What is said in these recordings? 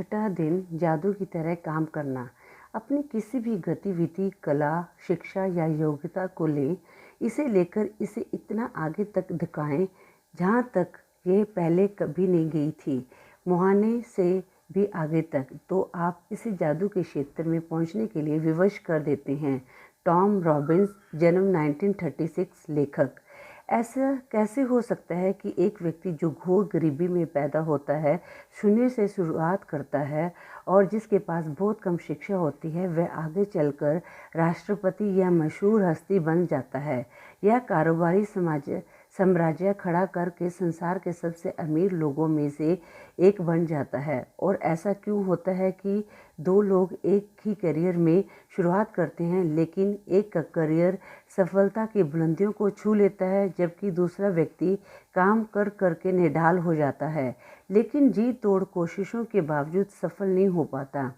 छठा दिन जादू की तरह काम करना। अपनी किसी भी गतिविधि, कला, शिक्षा या योग्यता को लें, इसे लेकर इसे इतना आगे तक धकाएं जहां तक ये पहले कभी नहीं गई थी, मुहाने से भी आगे तक। तो आप इसे जादू के क्षेत्र में पहुंचने के लिए विवश कर देते हैं। टॉम रॉबिन्स, जन्म 1936, लेखक। ऐसा कैसे हो सकता है कि एक व्यक्ति जो घोर गरीबी में पैदा होता है, शून्य से शुरुआत करता है और जिसके पास बहुत कम शिक्षा होती है, वह आगे चलकर राष्ट्रपति या मशहूर हस्ती बन जाता है या कारोबारी साम्राज्य खड़ा करके संसार के सबसे अमीर लोगों में से एक बन जाता है। और ऐसा क्यों होता है कि दो लोग एक ही करियर में शुरुआत करते हैं, लेकिन एक का करियर सफलता की बुलंदियों को छू लेता है जबकि दूसरा व्यक्ति काम कर करके निढाल हो जाता है, लेकिन जी तोड़ कोशिशों के बावजूद सफल नहीं हो पाता।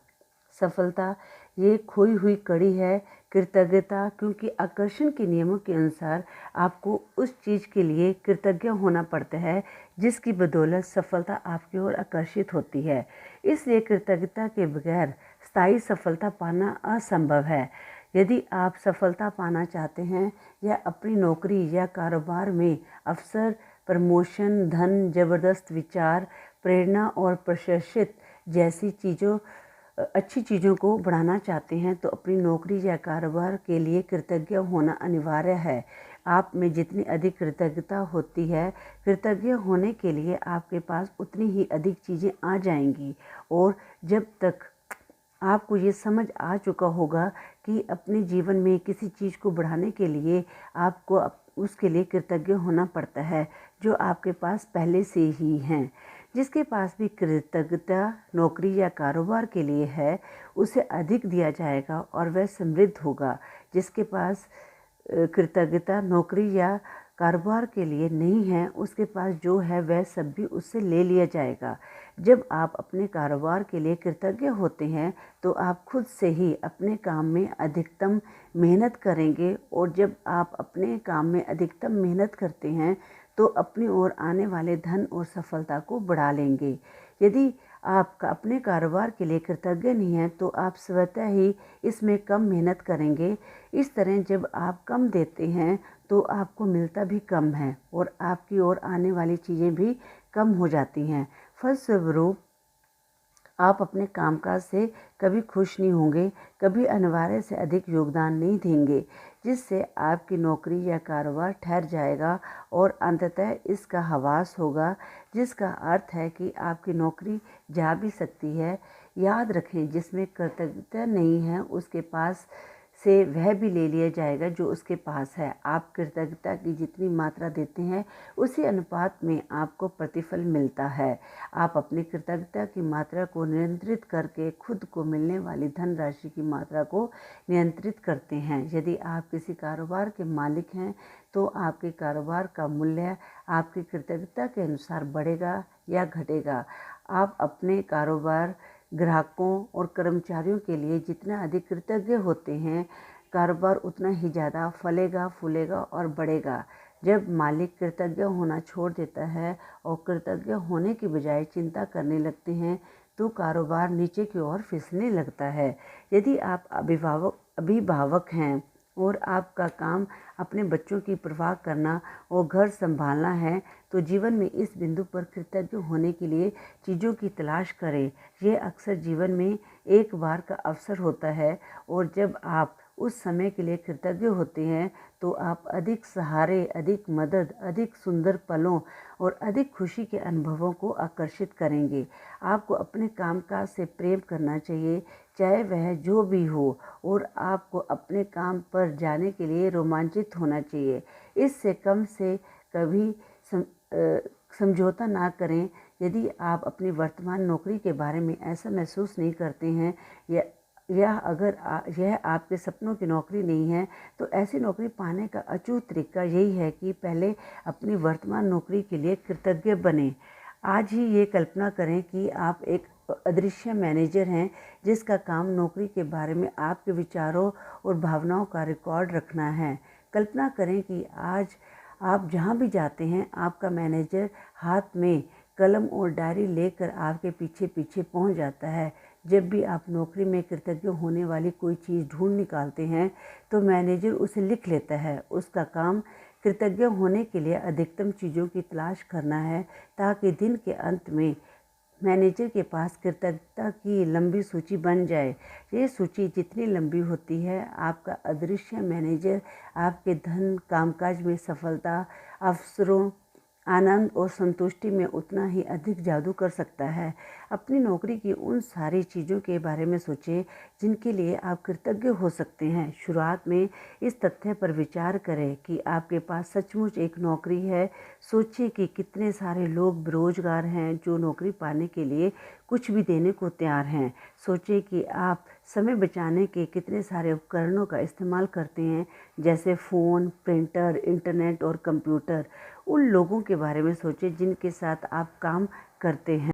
सफलता ये खोई हुई कड़ी है, कृतज्ञता, क्योंकि आकर्षण के नियमों के अनुसार आपको उस चीज़ के लिए कृतज्ञ होना पड़ता है जिसकी बदौलत सफलता आपकी ओर आकर्षित होती है। इसलिए कृतज्ञता के बगैर स्थायी सफलता पाना असंभव है। यदि आप सफलता पाना चाहते हैं या अपनी नौकरी या कारोबार में अवसर, प्रमोशन, धन, ज़बरदस्त विचार, प्रेरणा और प्रशंसित जैसी अच्छी चीज़ों को बढ़ाना चाहते हैं, तो अपनी नौकरी या कारोबार के लिए कृतज्ञ होना अनिवार्य है। आप में जितनी अधिक कृतज्ञता होती है, कृतज्ञ होने के लिए आपके पास उतनी ही अधिक चीज़ें आ जाएंगी। और जब तक आपको ये समझ आ चुका होगा कि अपने जीवन में किसी चीज़ को बढ़ाने के लिए आपको उसके लिए कृतज्ञ होना पड़ता है जो आपके पास पहले से ही हैं। जिसके पास भी कृतज्ञता नौकरी या कारोबार के लिए है, उसे अधिक दिया जाएगा और वह समृद्ध होगा। जिसके पास कृतज्ञता नौकरी या कारोबार के लिए नहीं है, उसके पास जो है वह सब भी उससे ले लिया जाएगा। जब आप अपने कारोबार के लिए कृतज्ञ होते हैं तो आप खुद से ही अपने काम में अधिकतम मेहनत करेंगे, और जब आप अपने काम में अधिकतम मेहनत करते हैं तो अपनी ओर आने वाले धन और सफलता को बढ़ा लेंगे। यदि आप अपने कारोबार के लिए कृतज्ञ नहीं हैं तो आप स्वतः ही इसमें कम मेहनत करेंगे। इस तरह जब आप कम देते हैं तो आपको मिलता भी कम है और आपकी ओर आने वाली चीज़ें भी कम हो जाती हैं। फलस्वरूप आप अपने कामकाज से कभी खुश नहीं होंगे, कभी अनिवार्य से अधिक योगदान नहीं देंगे, जिससे आपकी नौकरी या कारोबार ठहर जाएगा और अंततः इसका हवास होगा, जिसका अर्थ है कि आपकी नौकरी जा भी सकती है। याद रखें, जिसमें कृतज्ञता नहीं है उसके पास से वह भी ले लिया जाएगा जो उसके पास है। आप कृतज्ञता की जितनी मात्रा देते हैं उसी अनुपात में आपको प्रतिफल मिलता है। आप अपनी कृतज्ञता की मात्रा को नियंत्रित करके खुद को मिलने वाली धनराशि की मात्रा को नियंत्रित करते हैं। यदि आप किसी कारोबार के मालिक हैं तो आपके कारोबार का मूल्य आपकी कृतज्ञता के अनुसार बढ़ेगा या घटेगा। आप अपने कारोबार, ग्राहकों और कर्मचारियों के लिए जितना अधिक कृतज्ञ होते हैं, कारोबार उतना ही ज़्यादा फलेगा, फूलेगा और बढ़ेगा। जब मालिक कृतज्ञ होना छोड़ देता है और कृतज्ञ होने की बजाय चिंता करने लगते हैं तो कारोबार नीचे की ओर फिसलने लगता है। यदि आप अभिभावक हैं और आपका काम अपने बच्चों की परवाह करना और घर संभालना है, तो जीवन में इस बिंदु पर कृतज्ञ होने के लिए चीज़ों की तलाश करें। यह अक्सर जीवन में एक बार का अवसर होता है, और जब आप उस समय के लिए कृतज्ञ होते हैं तो आप अधिक सहारे, अधिक मदद, अधिक सुंदर पलों और अधिक खुशी के अनुभवों को आकर्षित करेंगे। आपको अपने कामकाज से प्रेम करना चाहिए, चाहे वह जो भी हो, और आपको अपने काम पर जाने के लिए रोमांचित होना चाहिए। इससे कम से कभी समझौता ना करें। यदि आप अपनी वर्तमान नौकरी के बारे में ऐसा महसूस नहीं करते हैं या अगर यह आपके सपनों की नौकरी नहीं है, तो ऐसी नौकरी पाने का अचूक तरीका यही है कि पहले अपनी वर्तमान नौकरी के लिए कृतज्ञ बनें। आज ही ये कल्पना करें कि आप एक अदृश्य मैनेजर हैं जिसका काम नौकरी के बारे में आपके विचारों और भावनाओं का रिकॉर्ड रखना है। कल्पना करें कि आज आप जहां भी जाते हैं आपका मैनेजर हाथ में कलम और डायरी लेकर आपके पीछे पीछे पहुंच जाता है। जब भी आप नौकरी में कृतज्ञ होने वाली कोई चीज़ ढूंढ निकालते हैं तो मैनेजर उसे लिख लेता है। उसका काम कृतज्ञ होने के लिए अधिकतम चीज़ों की तलाश करना है, ताकि दिन के अंत में मैनेजर के पास कृतज्ञता की लंबी सूची बन जाए। ये सूची जितनी लंबी होती है, आपका अदृश्य मैनेजर आपके धन, कामकाज में सफलता, अवसरों, आनंद और संतुष्टि में उतना ही अधिक जादू कर सकता है। अपनी नौकरी की उन सारी चीज़ों के बारे में सोचें जिनके लिए आप कृतज्ञ हो सकते हैं। शुरुआत में इस तथ्य पर विचार करें कि आपके पास सचमुच एक नौकरी है। सोचिए कि कितने सारे लोग बेरोजगार हैं जो नौकरी पाने के लिए कुछ भी देने को तैयार हैं। सोचिए कि आप समय बचाने के कितने सारे उपकरणों का इस्तेमाल करते हैं, जैसे फ़ोन, प्रिंटर, इंटरनेट और कंप्यूटर। उन लोगों के बारे में सोचें जिनके साथ आप काम करते हैं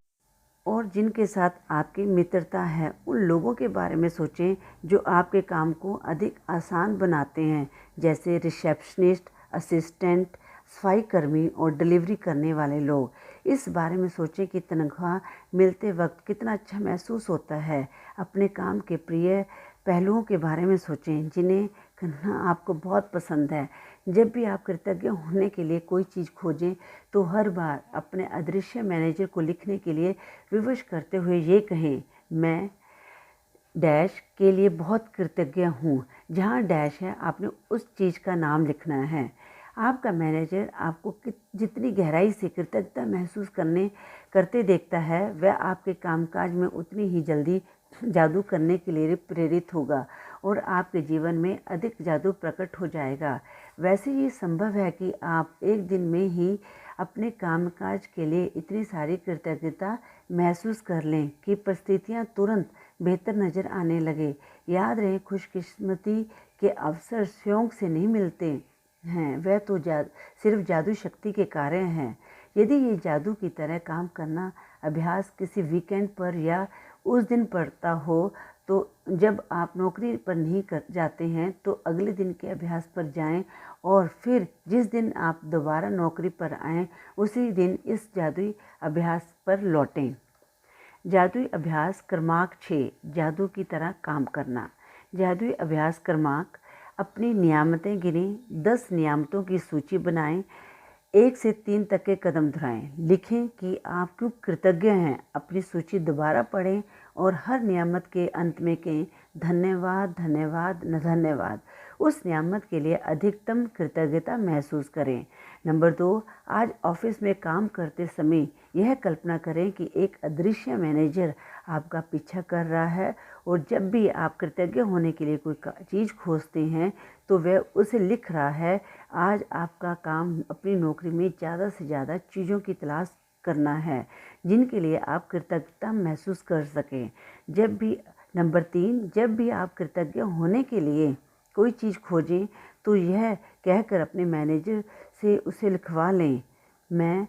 और जिनके साथ आपकी मित्रता है। उन लोगों के बारे में सोचें जो आपके काम को अधिक आसान बनाते हैं, जैसे रिसेप्शनिस्ट, असिस्टेंट, सफाई कर्मी और डिलीवरी करने वाले लोग। इस बारे में सोचें कि तनख्वाह मिलते वक्त कितना अच्छा महसूस होता है। अपने काम के प्रिय पहलुओं के बारे में सोचें जिन्हें करना आपको बहुत पसंद है। जब भी आप कृतज्ञ होने के लिए कोई चीज़ खोजें तो हर बार अपने अदृश्य मैनेजर को लिखने के लिए विवश करते हुए ये कहें, मैं डैश के लिए बहुत कृतज्ञ हूँ। जहाँ डैश है, आपने उस चीज़ का नाम लिखना है। आपका मैनेजर आपको जितनी गहराई से कृतज्ञता महसूस करते देखता है, वह आपके कामकाज में उतनी ही जल्दी जादू करने के लिए प्रेरित होगा और आपके जीवन में अधिक जादू प्रकट हो जाएगा। वैसे ये संभव है कि आप एक दिन में ही अपने कामकाज के लिए इतनी सारी कृतज्ञता महसूस कर लें कि परिस्थितियाँ तुरंत बेहतर नज़र आने लगे। याद रहे, खुशकिस्मती के अवसर शौक से नहीं मिलते हैं, वह तो सिर्फ जादू शक्ति के कारण हैं। यदि ये जादू की तरह काम करना अभ्यास किसी वीकेंड पर या उस दिन पड़ता हो तो जब आप नौकरी पर नहीं जाते हैं, तो अगले दिन के अभ्यास पर जाएं और फिर जिस दिन आप दोबारा नौकरी पर आएं उसी दिन इस जादुई अभ्यास पर लौटें। जादुई अभ्यास क्रमांक 6, जादू की तरह काम करना। जादुई अभ्यास क्रमांक, अपनी नियामतें गिनें। 10 नियामतों की सूची बनाएं। 1 से 3 तक के कदम दोहराएं। लिखें कि आप क्यों कृतज्ञ हैं। अपनी सूची दोबारा पढ़ें और हर नियामत के अंत में कहें, धन्यवाद, धन्यवाद, धन्यवाद। उस नियामत के लिए अधिकतम कृतज्ञता महसूस करें। नंबर 2, आज ऑफिस में काम करते समय यह कल्पना करें कि एक अदृश्य मैनेजर आपका पीछा कर रहा है और जब भी आप कृतज्ञ होने के लिए कोई चीज़ खोजते हैं तो वह उसे लिख रहा है। आज आपका काम अपनी नौकरी में ज़्यादा से ज़्यादा चीज़ों की तलाश करना है जिनके लिए आप कृतज्ञता महसूस कर सकें। नंबर 3, जब भी आप कृतज्ञ होने के लिए कोई चीज़ खोजें तो यह कहकर अपने मैनेजर से उसे लिखवा लें, मैं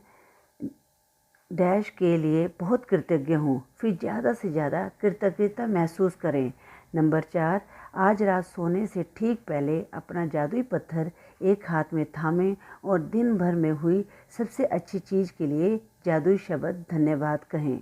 डैश के लिए बहुत कृतज्ञ हूँ। फिर ज़्यादा से ज़्यादा कृतज्ञता महसूस करें। नंबर 4, आज रात सोने से ठीक पहले अपना जादुई पत्थर एक हाथ में थामें और दिन भर में हुई सबसे अच्छी चीज़ के लिए जादुई शब्द धन्यवाद कहें।